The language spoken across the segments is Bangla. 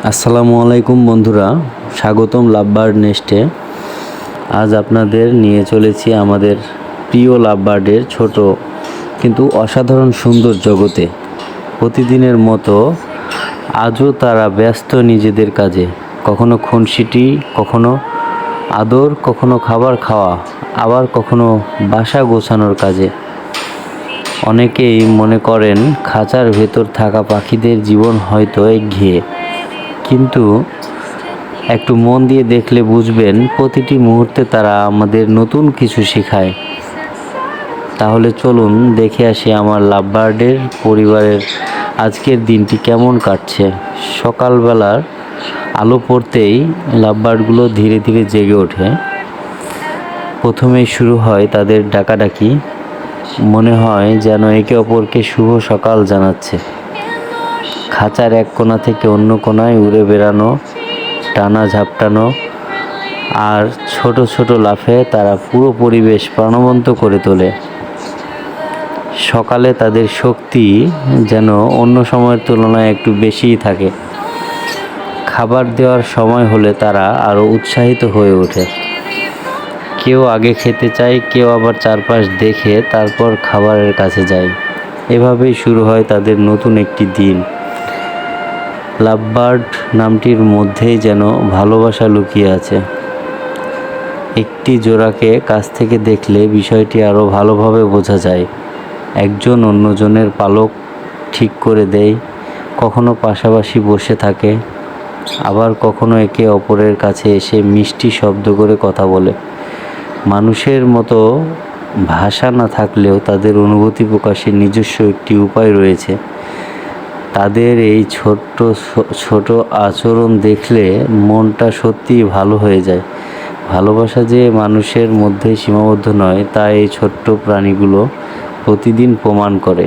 আসসালামু আলাইকুম বন্ধুরা, স্বাগতম লাভবার্ড নেস্টে। আজ আপনাদের নিয়ে চলেছি আমাদের প্রিয় লাভবার্ডের ছোট কিন্তু অসাধারণ সুন্দর জগতে। প্রতিদিনের মতো আজও তারা ব্যস্ত নিজেদের কাজে, কখনো খুনসিটি, কখনো আদর, কখনো খাবার খাওয়া, আবার কখনো বাসা গোছানোর কাজে। অনেকেই মনে করেন খাঁচার ভেতর থাকা পাখিদের জীবন হয়তো একঘেয়ে, কিন্তু একটু মন দিয়ে দেখলে বুঝবেন প্রতিটি মুহূর্তে তারা আমাদের নতুন কিছু শেখায়। তাহলে চলুন দেখে আসি আমার লাভবার্ডের পরিবারের আজকের দিনটি কেমন কাটছে। সকালবেলার আলো পড়তেই লাভবার্ডগুলো ধীরে ধীরে জেগে ওঠে। প্রথমেই শুরু হয় তাদের ডাকাডাকি, মনে হয় যেন একে অপরকে শুভ সকাল জানাচ্ছে। খাঁচার এক কোণা থেকে অন্য কোণায় উড়ে বেড়ানো, টানা ঝাপটানো আর ছোট ছোট লাফে তারা পুরো পরিবেশ প্রাণবন্ত করে তোলে। সকালে তাদের শক্তি যেন অন্য সময়ের তুলনায় একটু বেশিই থাকে। খাবার দেওয়ার সময় হলে তারা আরও উৎসাহিত হয়ে ওঠে। কেউ আগে খেতে চায়, কেউ আবার চারপাশ দেখে তারপর খাবারের কাছে যায়। এভাবেই শুরু হয় তাদের নতুন একটি দিন। লাভবার্ড নামটির মধ্যেই যেন ভালোবাসা লুকিয়ে আছে। একটি জোড়াকে কাছ থেকে দেখলে বিষয়টি আরও ভালোভাবে বোঝা যায়। একজন অন্যজনের পালক ঠিক করে দেয়, কখনো পাশাপাশি বসে থাকে, আবার কখনো একে অপরের কাছে এসে মিষ্টি শব্দ করে কথা বলে। মানুষের মতো ভাষা না থাকলেও তাদের অনুভূতি প্রকাশের নিজস্ব একটি উপায় রয়েছে। তাদের এই ছোট্ট ছোট আচরণ দেখলে মনটা সত্যিই ভালো হয়ে যায়। ভালোবাসা যে মানুষের মধ্যে সীমাবদ্ধ নয়, তা এই ছোট্ট প্রাণীগুলো প্রতিদিন প্রমাণ করে।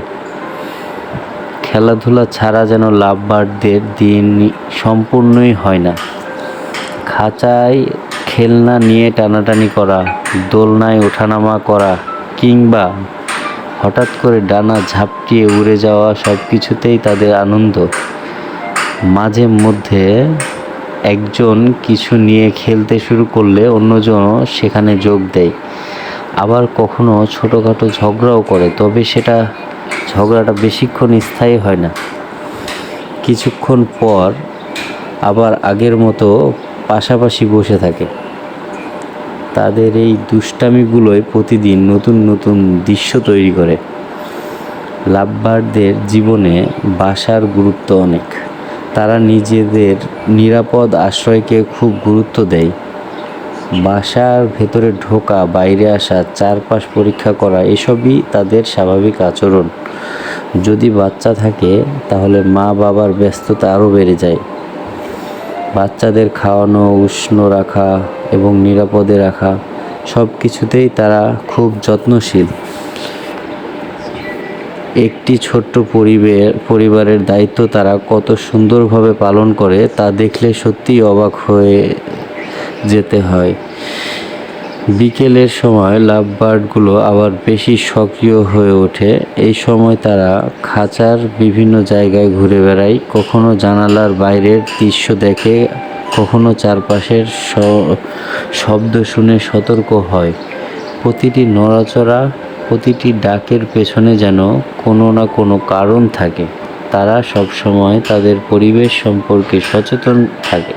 খেলাধুলা ছাড়া যেন লাভবার্ডদের দিন সম্পূর্ণই হয় না। খাঁচায় খেলনা নিয়ে টানাটানি করা, দোলনায় ওঠানামা করা, কিংবা হঠাৎ করে ডানা ঝাপটিয়ে উড়ে যাওয়া, সব কিছুতেই তাদের আনন্দ। মাঝে মধ্যে একজন কিছু নিয়ে খেলতে শুরু করলে অন্যজনও সেখানে যোগ দেয়। আবার কখনো ছোটোখাটো ঝগড়াও করে, তবে ঝগড়াটা বেশিক্ষণ স্থায়ী হয় না। কিছুক্ষণ পর আবার আগের মতো পাশাপাশি বসে থাকে। তাদের এই দুষ্টামিগুলোই প্রতিদিন নতুন নতুন দৃশ্য তৈরি করে। লাভবার্ডদের জীবনে বাসার গুরুত্ব অনেক। তারা নিজেদের নিরাপদ আশ্রয়কে খুব গুরুত্ব দেয়। বাসার ভেতরে ঢোকা, বাইরে আসা, চারপাশ পরীক্ষা করা, এসবই তাদের স্বাভাবিক আচরণ। যদি বাচ্চা থাকে তাহলে মা বাবার ব্যস্ততা আরও বেড়ে যায়। বাচ্চাদের খাওয়ানো, উষ্ণ রাখা এবং নিরাপদে রাখা, সব কিছুতেই তারা খুব যত্নশীল। একটি ছোট্ট পরিবারের দায়িত্ব তারা কত সুন্দরভাবে পালন করে তা দেখলে সত্যিই অবাক হয়ে যেতে হয়। বিকেলের সময় লাভবার্ডগুলো আবার বেশি সক্রিয় হয়ে ওঠে। এই সময় তারা খাঁচার বিভিন্ন জায়গায় ঘুরে বেড়ায়, কখনো জানালার বাইরের দৃশ্য দেখে, কখনো চারপাশের শব্দ শুনে সতর্ক হয়। প্রতিটি নড়াচড়া, প্রতিটি ডাকের পেছনে যেন কোনো না কোনো কারণ থাকে। তারা সবসময় তাদের পরিবেশ সম্পর্কে সচেতন থাকে।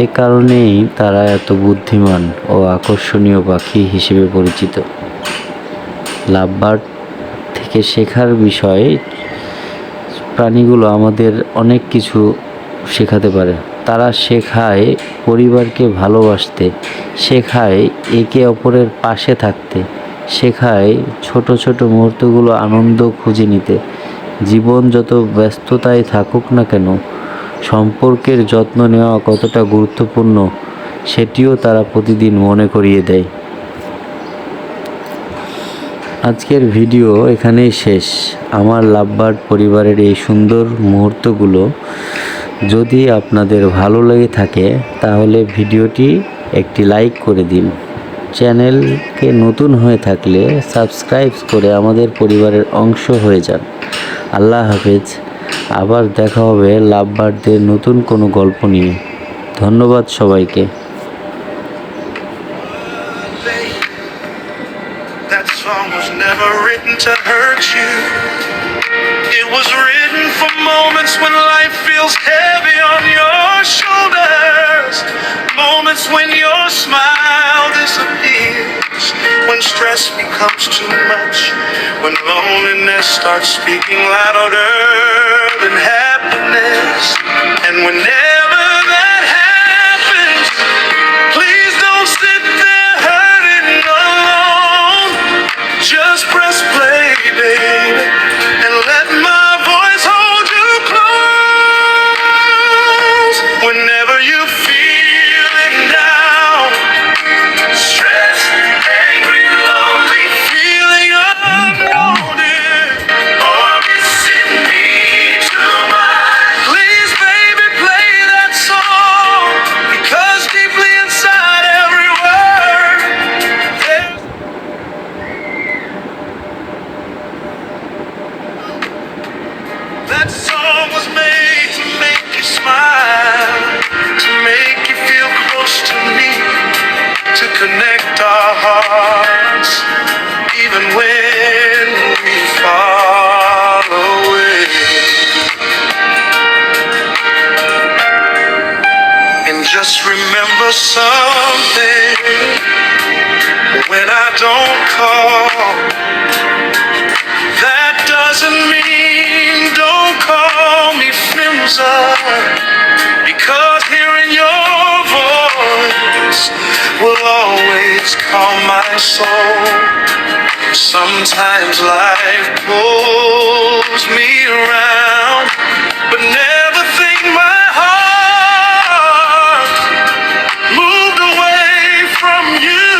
এ কারণেই তারা এত বুদ্ধিমান ও আকর্ষণীয় পাখি হিসেবে পরিচিত। লাভবার্ড থেকে শেখার বিষয়, প্রাণীগুলো আমাদের অনেক কিছু শেখাতে পারে। তারা শেখায় পরিবারকে ভালোবাসতে, শেখায় একে অপরের পাশে থাকতে, শেখায় ছোট ছোট মুহূর্তগুলো আনন্দ খুঁজে নিতে। জীবন যত ব্যস্ততায় থাকুক না কেন, সম্পর্কের যত্ন নেওয়া কতটা গুরুত্বপূর্ণ সেটিও তারা প্রতিদিন মনে করিয়ে দেয়। আজকের ভিডিও এখানেই শেষ। আমার লাভবার্ড পরিবারের এই সুন্দর মুহূর্তগুলো যদি আপনাদের ভালো লেগে থাকে তাহলে ভিডিওটি একটি লাইক করে দিন। চ্যানেলকে নতুন হয়ে থাকলে সাবস্ক্রাইব করে আমাদের পরিবারের অংশ হয়ে যান। আল্লাহ হাফেজ। আবার দেখা হবে লাভবার্ডদের নতুন কোনো গল্প নিয়ে। ধন্যবাদ সবাইকে। That song was never written to hurt you. It was written for moments when life feels heavy on your shoulders. Moments when your smile disappears. When stress becomes too much. When loneliness starts speaking louder than happiness. And whenever that happens, please don't sit there hurting alone. Just press play, baby, and let my voice hold you close. Whenever you feeling down, stressed, angry, lonely, feeling unwanted, or missing me too much. Please, baby, play that song, because deeply inside every word, there's that song was made to make you smile, to make you feel close to me, to connect our hearts, even when we fall away. And just remember something, when I don't call, that doesn't mean don't call me Flimza, because hearing your voice will always calm my soul. Sometimes life pulls me around, but never think my heart moved away from you.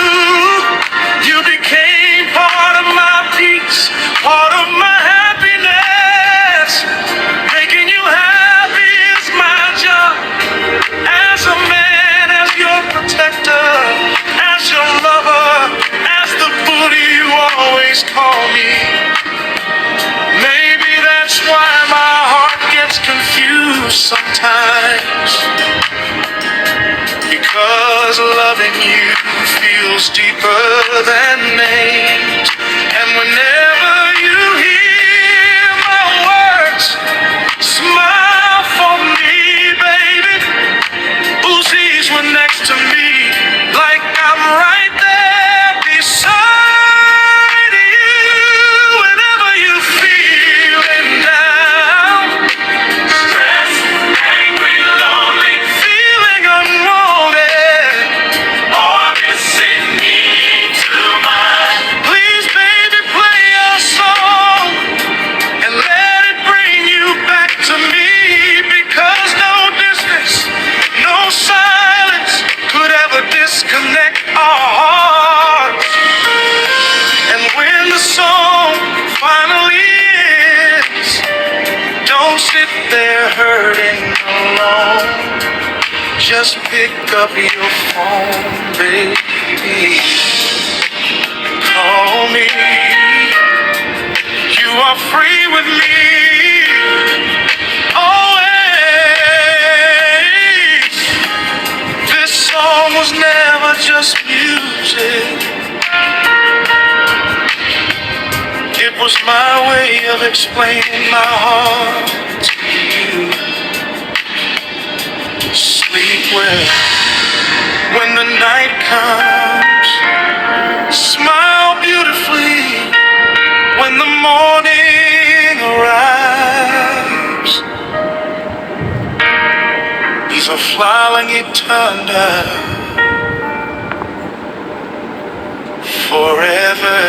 You became part of my peace, part of my happiness. Making you happy is my job. As a man, as your protector, as your lover, as the bully you always call me. Maybe that's why my heart gets confused sometimes, because loving you feels deeper than names. And whenever you hear my words, smile for me, baby. Uzis were next to me, like I'm right there beside you. Whenever you feeling down, stressed, angry, lonely, feeling unwanted, or missing me too much. Please, baby, play a song and let it bring you back to me, because no distance, no silence could ever disconnect our hearts. And when the song finally ends, don't sit there hurting alone. Just pick up your phone, baby, and call me. You are free with me, always. This song was never just music. It was my way of explaining my heart to you. Sleep well when the night comes. Smile beautifully when the morning arrives. He's a flying eternal forever.